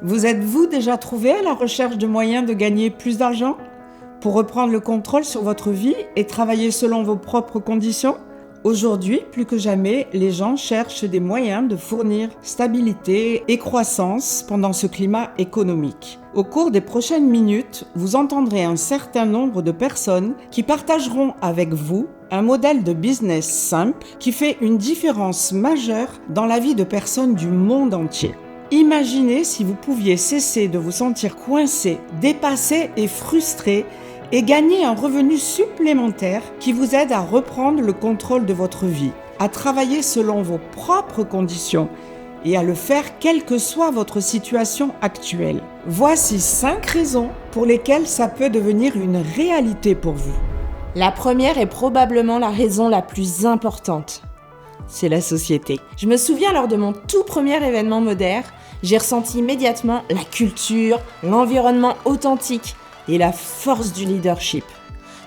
Vous êtes-vous déjà trouvé à la recherche de moyens de gagner plus d'argent pour reprendre le contrôle sur votre vie et travailler selon vos propres conditions ? Aujourd'hui, plus que jamais, les gens cherchent des moyens de fournir stabilité et croissance pendant ce climat économique. Au cours des prochaines minutes, vous entendrez un certain nombre de personnes qui partageront avec vous un modèle de business simple qui fait une différence majeure dans la vie de personnes du monde entier. Imaginez si vous pouviez cesser de vous sentir coincé, dépassé et frustré et gagner un revenu supplémentaire qui vous aide à reprendre le contrôle de votre vie, à travailler selon vos propres conditions et à le faire quelle que soit votre situation actuelle. Voici 5 raisons pour lesquelles ça peut devenir une réalité pour vous. La première est probablement la raison la plus importante. C'est la société. Je me souviens lors de mon tout premier événement Moder, j'ai ressenti immédiatement la culture, l'environnement authentique et la force du leadership.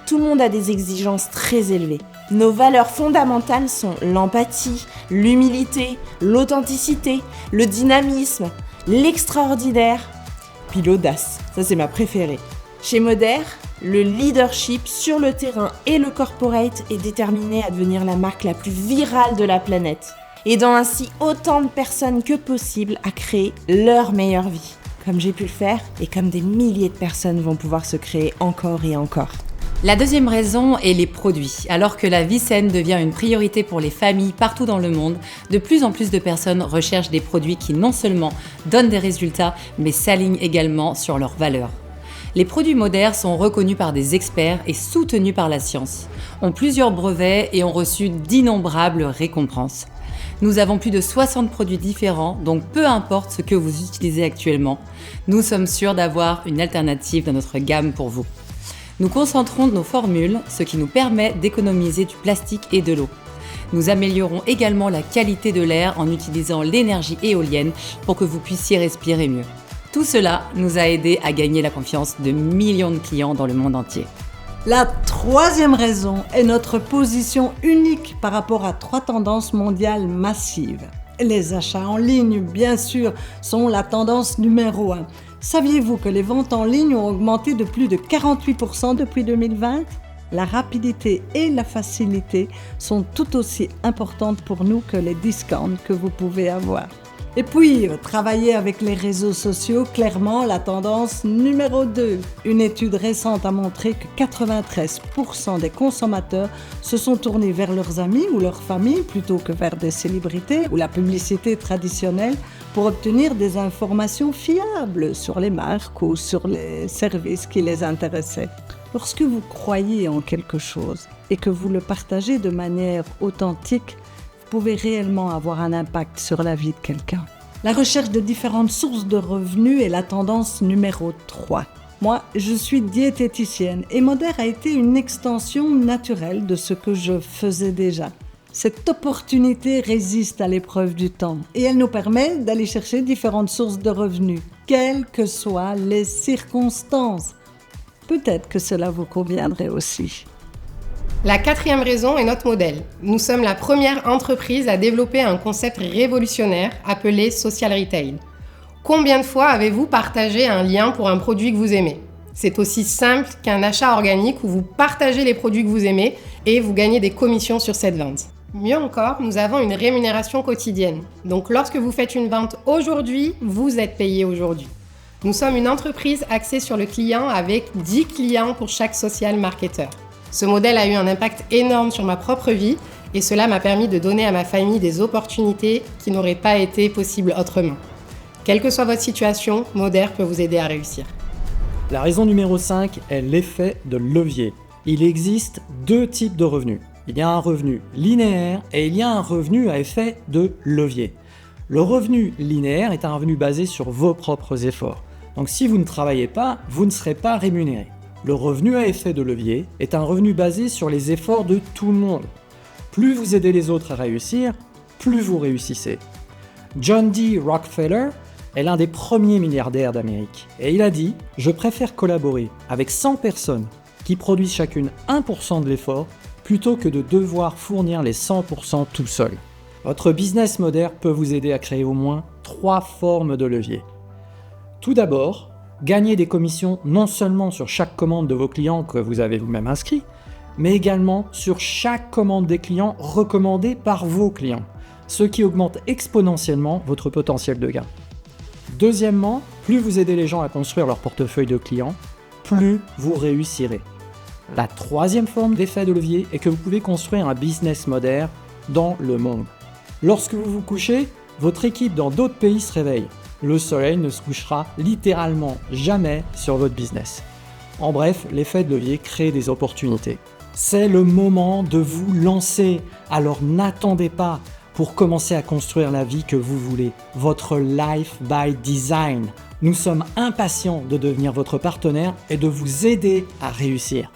Tout le monde a des exigences très élevées. Nos valeurs fondamentales sont l'empathie, l'humilité, l'authenticité, le dynamisme, l'extraordinaire, puis l'audace. Ça, c'est ma préférée. Chez Moder, le leadership sur le terrain et le corporate est déterminé à devenir la marque la plus virale de la planète, aidant ainsi autant de personnes que possible à créer leur meilleure vie, comme j'ai pu le faire et comme des milliers de personnes vont pouvoir se créer encore et encore. La deuxième raison est les produits. Alors que la vie saine devient une priorité pour les familles partout dans le monde, de plus en plus de personnes recherchent des produits qui non seulement donnent des résultats, mais s'alignent également sur leurs valeurs. Les produits Moder sont reconnus par des experts et soutenus par la science, ont plusieurs brevets et ont reçu d'innombrables récompenses. Nous avons plus de 60 produits différents, donc peu importe ce que vous utilisez actuellement, nous sommes sûrs d'avoir une alternative dans notre gamme pour vous. Nous concentrons nos formules, ce qui nous permet d'économiser du plastique et de l'eau. Nous améliorons également la qualité de l'air en utilisant l'énergie éolienne pour que vous puissiez respirer mieux. Tout cela nous a aidés à gagner la confiance de millions de clients dans le monde entier. La troisième raison est notre position unique par rapport à 3 tendances mondiales massives. Les achats en ligne, bien sûr, sont la tendance numéro 1. Saviez-vous que les ventes en ligne ont augmenté de plus de 48% depuis 2020 ? La rapidité et la facilité sont tout aussi importantes pour nous que les discounts que vous pouvez avoir. Et puis, travailler avec les réseaux sociaux, clairement la tendance numéro 2. Une étude récente a montré que 93% des consommateurs se sont tournés vers leurs amis ou leur famille plutôt que vers des célébrités ou la publicité traditionnelle pour obtenir des informations fiables sur les marques ou sur les services qui les intéressaient. Lorsque vous croyez en quelque chose et que vous le partagez de manière authentique, vous pouvez réellement avoir un impact sur la vie de quelqu'un. La recherche de différentes sources de revenus est la tendance numéro 3. Moi, je suis diététicienne et Moder a été une extension naturelle de ce que je faisais déjà. Cette opportunité résiste à l'épreuve du temps et elle nous permet d'aller chercher différentes sources de revenus, quelles que soient les circonstances. Peut-être que cela vous conviendrait aussi. La quatrième raison est notre modèle. Nous sommes la première entreprise à développer un concept révolutionnaire appelé Social Retail. Combien de fois avez-vous partagé un lien pour un produit que vous aimez ? C'est aussi simple qu'un achat organique où vous partagez les produits que vous aimez et vous gagnez des commissions sur cette vente. Mieux encore, nous avons une rémunération quotidienne. Donc lorsque vous faites une vente aujourd'hui, vous êtes payé aujourd'hui. Nous sommes une entreprise axée sur le client avec 10 clients pour chaque social marketeur. Ce modèle a eu un impact énorme sur ma propre vie et cela m'a permis de donner à ma famille des opportunités qui n'auraient pas été possibles autrement. Quelle que soit votre situation, Moder peut vous aider à réussir. La raison numéro 5 est l'effet de levier. Il existe 2 types de revenus. Il y a un revenu linéaire et il y a un revenu à effet de levier. Le revenu linéaire est un revenu basé sur vos propres efforts. Donc si vous ne travaillez pas, vous ne serez pas rémunéré. Le revenu à effet de levier est un revenu basé sur les efforts de tout le monde. Plus vous aidez les autres à réussir, plus vous réussissez. John D. Rockefeller est l'un des premiers milliardaires d'Amérique. Et il a dit « Je préfère collaborer avec 100 personnes qui produisent chacune 1% de l'effort plutôt que de devoir fournir les 100% tout seul. » Votre business model peut vous aider à créer au moins 3 formes de levier. Tout d'abord, gagnez des commissions non seulement sur chaque commande de vos clients que vous avez vous-même inscrit, mais également sur chaque commande des clients recommandée par vos clients, ce qui augmente exponentiellement votre potentiel de gain. Deuxièmement, plus vous aidez les gens à construire leur portefeuille de clients, plus vous réussirez. La troisième forme d'effet de levier est que vous pouvez construire un business model dans le monde. Lorsque vous vous couchez, votre équipe dans d'autres pays se réveille. Le soleil ne se couchera littéralement jamais sur votre business. En bref, l'effet de levier crée des opportunités. C'est le moment de vous lancer, alors n'attendez pas pour commencer à construire la vie que vous voulez, votre life by design. Nous sommes impatients de devenir votre partenaire et de vous aider à réussir.